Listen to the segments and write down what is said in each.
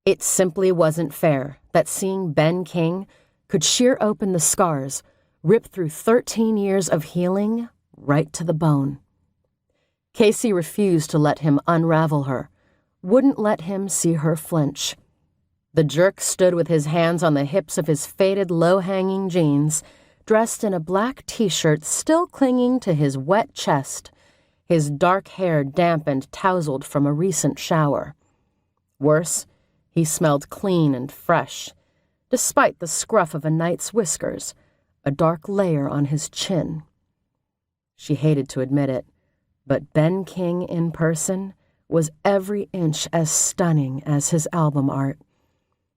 It simply wasn't fair that seeing Ben King could shear open the scars, rip through 13 years of healing right to the bone. Kacey refused to let him unravel her, wouldn't let him see her flinch. The jerk stood with his hands on the hips of his faded low-hanging jeans, dressed in a black t-shirt still clinging to his wet chest, his dark hair damp and tousled from a recent shower. Worse, he smelled clean and fresh, despite the scruff of a night's whiskers, a dark layer on his chin. She hated to admit it, but Ben King in person was every inch as stunning as his album art,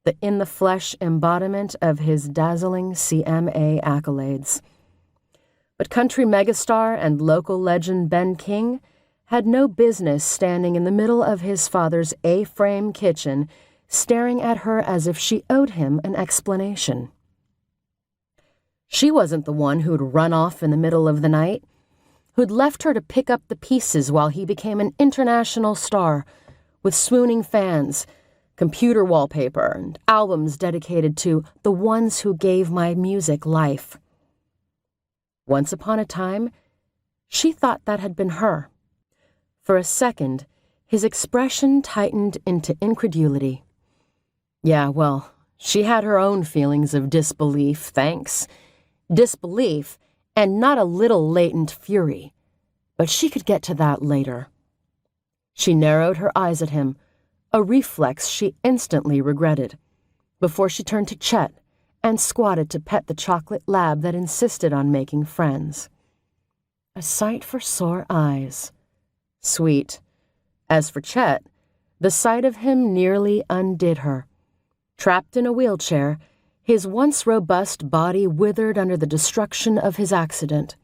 the in-the-flesh embodiment of his dazzling CMA accolades. But country megastar and local legend Ben King had no business standing in the middle of his father's A-frame kitchen, staring at her as if she owed him an explanation. She wasn't the one who'd run off in the middle of the night, who'd left her to pick up the pieces while he became an international star, with swooning fans, computer wallpaper, and albums dedicated to the ones who gave my music life. Once upon a time, she thought that had been her. For a second, his expression tightened into incredulity. Yeah, well, she had her own feelings of disbelief, thanks. Disbelief, and not a little latent fury. But she could get to that later. She narrowed her eyes at him, a reflex she instantly regretted, before she turned to Chet and squatted to pet the chocolate lab that insisted on making friends. A sight for sore eyes. Sweet. As for Chet, the sight of him nearly undid her. Trapped in a wheelchair, his once robust body withered under the destruction of his accident.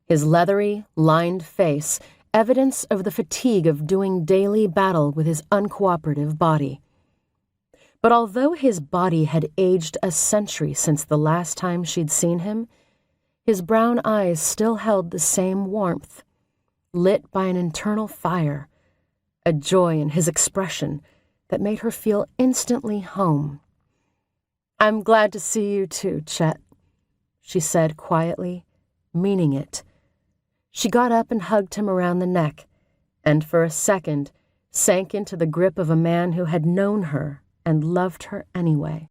His leathery, lined face, evidence of the fatigue of doing daily battle with his uncooperative body. But although his body had aged a century since the last time she'd seen him, his brown eyes still held the same warmth, lit by an internal fire, a joy in his expression that made her feel instantly home. "I'm glad to see you too, Chet," she said quietly, meaning it. She got up and hugged him around the neck, and for a second sank into the grip of a man who had known her and loved her anyway.